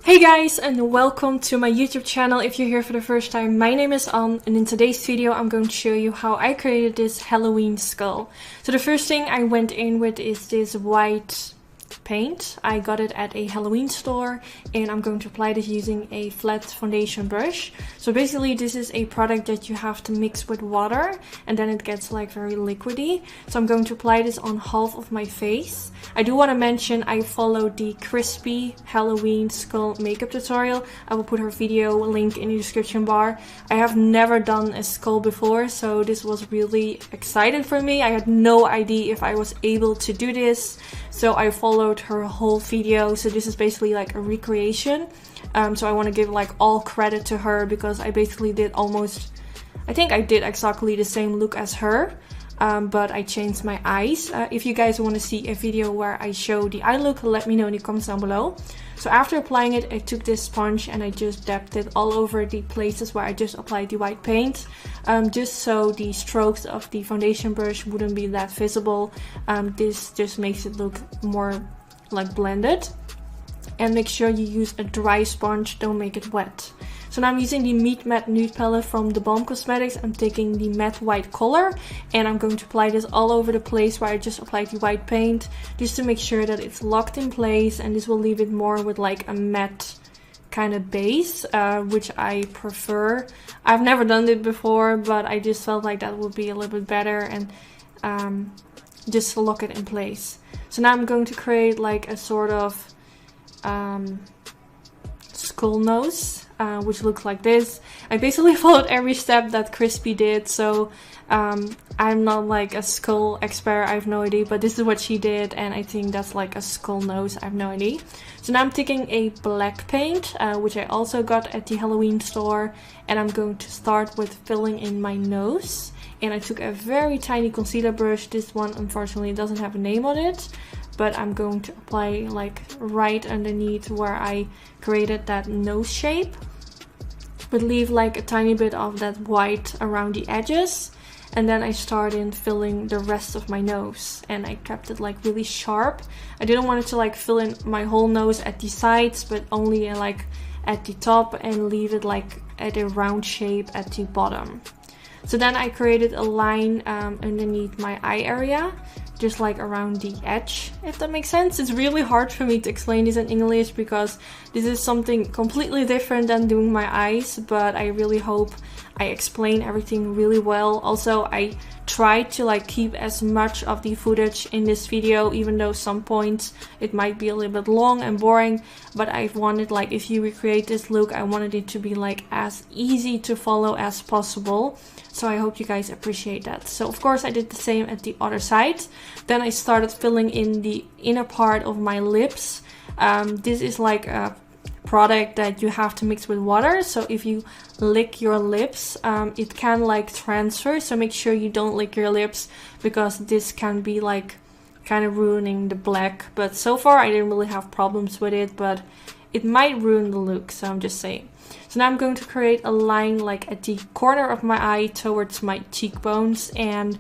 Hey guys, and welcome to my YouTube channel. If you're here for the first time, my name is Anne, and in today's video I'm going to show you how I created this Halloween skull. So the first thing I went in with is this white paint. I got it at a Halloween store, and I'm going to apply this using a flat foundation brush. So basically this is a product that you have to mix with water and then it gets like very liquidy. So I'm going to apply this on half of my face. I do want to mention I followed the crispy Halloween skull makeup tutorial. I will put her video link in the description bar. I have never done a skull before, so this was really exciting for me. I had no idea if I was able to do this, so I followed her whole video. So this is basically like a recreation. So I want to give like all credit to her because I basically did I think I did exactly the same look as her. But I changed my eyes. If you guys want to see a video where I show the eye look, let me know in the comments down below. So after applying it, I took this sponge and I just dabbed it all over the places where I just applied the white paint. Just so the strokes of the foundation brush wouldn't be that visible. This just makes it look more like blended. And make sure you use a dry sponge, don't make it wet. So now I'm using the Meat Matte Nude palette from the Balm Cosmetics. I'm taking the matte white color and I'm going to apply this all over the place where I just applied the white paint, just to make sure that it's locked in place, and this will leave it more with like a matte kind of base, which I prefer. I've never done it before, but I just felt like that would be a little bit better and just to lock it in place. So now I'm going to create like a sort of skull nose, which looks like this. I basically followed every step that Crispy did, so I'm not like a skull expert, I have no idea, but this is what she did, and I think that's like a skull nose, I have no idea. So now I'm taking a black paint, which I also got at the Halloween store, and I'm going to start with filling in my nose. And I took a very tiny concealer brush. This one unfortunately doesn't have a name on it, but I'm going to apply like right underneath where I created that nose shape, but leave like a tiny bit of that white around the edges. And then I started filling the rest of my nose, and I kept it like really sharp. I didn't want it to like fill in my whole nose at the sides, but only like at the top, and leave it like at a round shape at the bottom. So then I created a line underneath my eye area, just like around the edge, if that makes sense. It's really hard for me to explain this in English because this is something completely different than doing my eyes, but I really hope I explain everything really well. Also, I tried to like keep as much of the footage in this video, even though some points it might be a little bit long and boring, but I wanted, like, if you recreate this look, I wanted it to be like as easy to follow as possible. So I hope you guys appreciate that. So of course I did the same at the other side. Then I started filling in the inner part of my lips. This is like a product that you have to mix with water, so if you lick your lips, it can like transfer, so make sure you don't lick your lips because this can be like kind of ruining the black. But so far I didn't really have problems with it, but it might ruin the look, so I'm just saying. So now I'm going to create a line like at the corner of my eye towards my cheekbones, and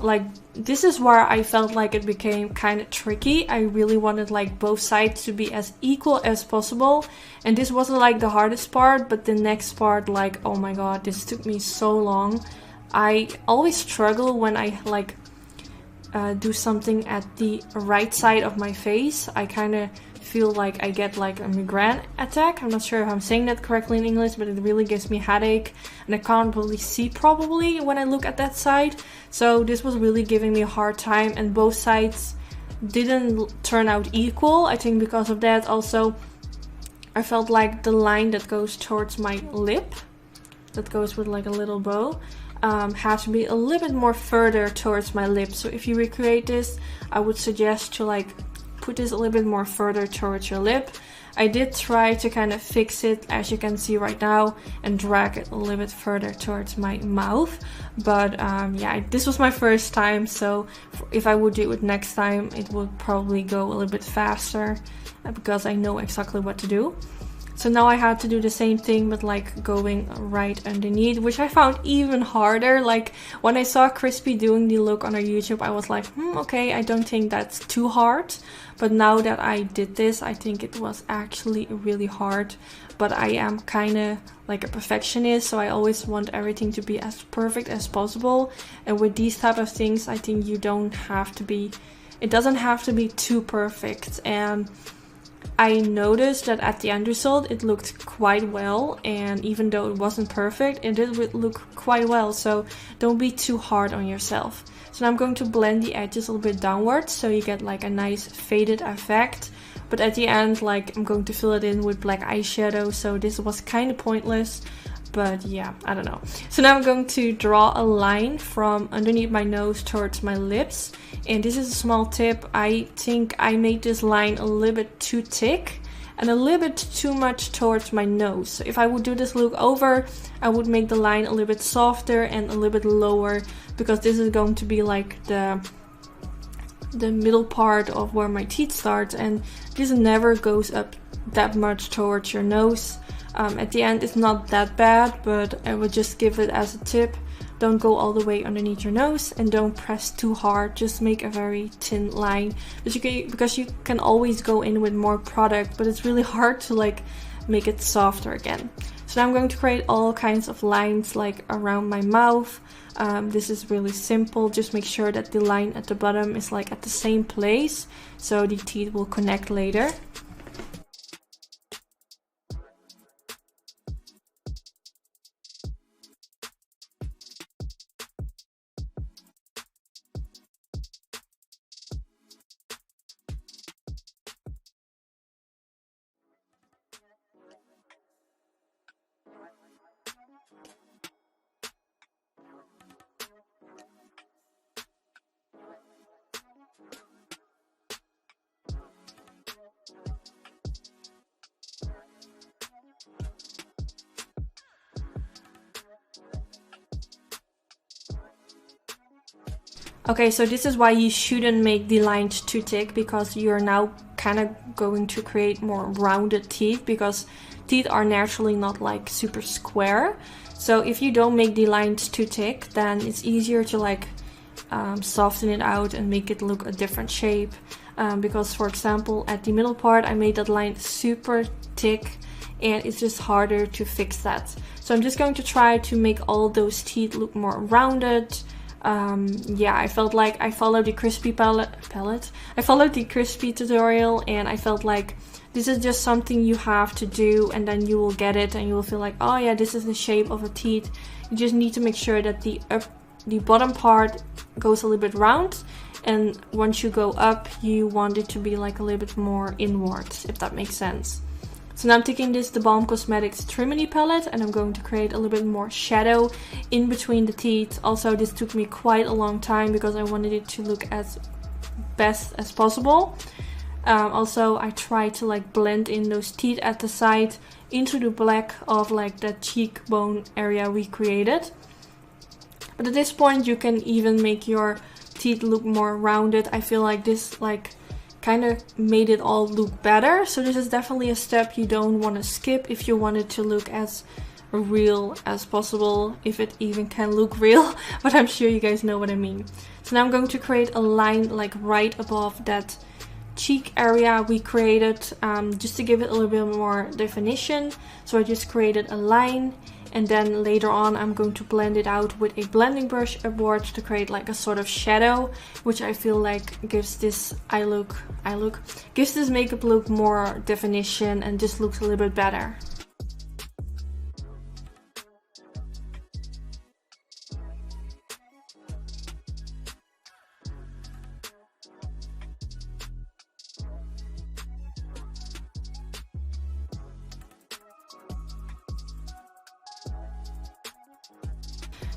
like this is where I felt like it became kind of tricky. I really wanted like both sides to be as equal as possible, and this wasn't like the hardest part, but the next part, like, oh my god, this took me so long. I always struggle when I like do something at the right side of my face. I kind of feel like I get like a migraine attack. I'm not sure if I'm saying that correctly in English, but it really gives me a headache, and I can't really see probably when I look at that side. So this was really giving me a hard time, and both sides didn't turn out equal. I think because of that also I felt like the line that goes towards my lip, that goes with like a little bow, has to be a little bit more further towards my lip. So if you recreate this, I would suggest to like put this a little bit more further towards your lip. I did try to kind of fix it, as you can see right now, and drag it a little bit further towards my mouth. But yeah, this was my first time, so if I would do it next time, it would probably go a little bit faster because I know exactly what to do. So now I had to do the same thing, but like going right underneath, which I found even harder. Like when I saw Crispy doing the look on her YouTube, I was like, okay, I don't think that's too hard. But now that I did this, I think it was actually really hard. But I am kind of like a perfectionist, so I always want everything to be as perfect as possible. And with these type of things, I think you don't have to be, it doesn't have to be too perfect. And I noticed that at the end result it looked quite well, and even though it wasn't perfect, it did look quite well, so don't be too hard on yourself. So now I'm going to blend the edges a little bit downwards so you get like a nice faded effect. But at the end, like, I'm going to fill it in with black eyeshadow, so this was kind of pointless. But yeah, I don't know. So now I'm going to draw a line from underneath my nose towards my lips. And this is a small tip. I think I made this line a little bit too thick and a little bit too much towards my nose. So if I would do this look over, I would make the line a little bit softer and a little bit lower, because this is going to be like the middle part of where my teeth start, and this never goes up that much towards your nose. At the end it's not that bad, but I would just give it as a tip. Don't go all the way underneath your nose and don't press too hard. Just make a very thin line, because you can always go in with more product, but it's really hard to like make it softer again. So now I'm going to create all kinds of lines like around my mouth. This is really simple. Just make sure that the line at the bottom is like at the same place, so the teeth will connect later. Okay, so this is why you shouldn't make the lines too thick, because you're now kind of going to create more rounded teeth, because teeth are naturally not like super square. So if you don't make the lines too thick, then it's easier to like soften it out and make it look a different shape. Because for example, at the middle part, I made that line super thick and it's just harder to fix that. So I'm just going to try to make all those teeth look more rounded. Yeah, I felt like I followed the Crispy palette. I followed the Crispy tutorial, and I felt like this is just something you have to do, and then you will get it and you will feel like, oh yeah, this is the shape of a teeth. You just need to make sure that the bottom part goes a little bit round, and once you go up, you want it to be like a little bit more inwards, if that makes sense. So now I'm taking the Balm Cosmetics Trimini palette, and I'm going to create a little bit more shadow in between the teeth. Also, this took me quite a long time because I wanted it to look as best as possible. Also, I tried to like blend in those teeth at the side into the black of like that cheekbone area we created. But at this point, you can even make your teeth look more rounded. I feel like this like kind of made it all look better. So this is definitely a step you don't want to skip if you want it to look as real as possible, if it even can look real, but I'm sure you guys know what I mean. So now I'm going to create a line like right above that cheek area we created, just to give it a little bit more definition. So I just created a line, and then later on I'm going to blend it out with a blending brush upwards to create like a sort of shadow, which I feel like gives this gives this makeup look more definition and just looks a little bit better.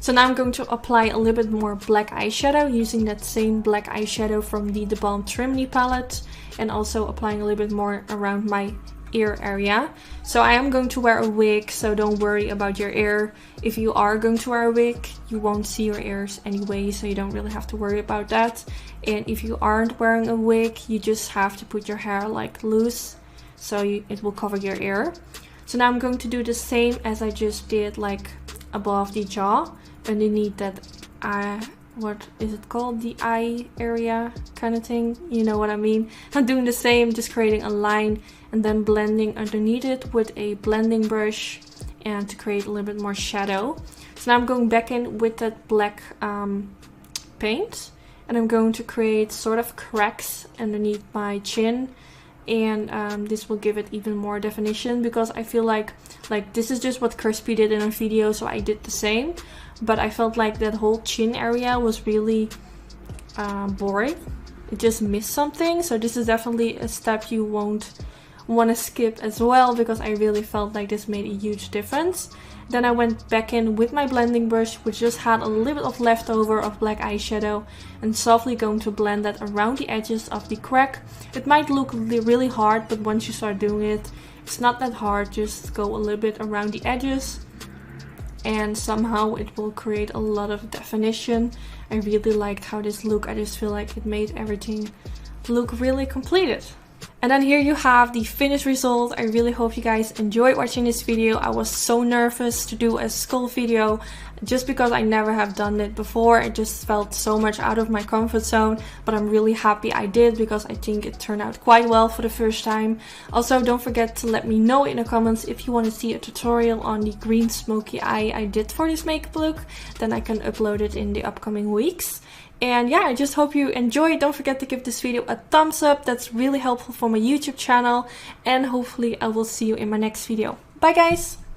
So now I'm going to apply a little bit more black eyeshadow using that same black eyeshadow from the Balm Trimini palette, and also applying a little bit more around my ear area. So I am going to wear a wig, so don't worry about your ear. If you are going to wear a wig, you won't see your ears anyway, so you don't really have to worry about that. And if you aren't wearing a wig, you just have to put your hair like loose, so it will cover your ear. So now I'm going to do the same as I just did, like above the jaw, underneath that what is it called, the eye area kind of thing, you know what I mean. I'm doing the same, just creating a line and then blending underneath it with a blending brush and to create a little bit more shadow. So now I'm going back in with that black paint, and I'm going to create sort of cracks underneath my chin, and this will give it even more definition, because I feel like this is just what Crispy did in a video, so I did the same, but I felt like that whole chin area was really boring. It just missed something, so this is definitely a step you won't want to skip as well, because I really felt like this made a huge difference. Then I went back in with my blending brush, which just had a little bit of leftover of black eyeshadow, and softly going to blend that around the edges of the crack. It might look really hard, but once you start doing it, it's not that hard. Just go a little bit around the edges, and somehow it will create a lot of definition. I really liked how this looked. I just feel like it made everything look really completed. And then here you have the finished result. I really hope you guys enjoyed watching this video. I was so nervous to do a skull video just because I never have done it before. It just felt so much out of my comfort zone, but I'm really happy I did, because I think it turned out quite well for the first time. Also, don't forget to let me know in the comments if you want to see a tutorial on the green smoky eye I did for this makeup look. Then I can upload it in the upcoming weeks. And yeah, I just hope you enjoyed. Don't forget to give this video a thumbs up. That's really helpful for my YouTube channel. And hopefully I will see you in my next video. Bye guys!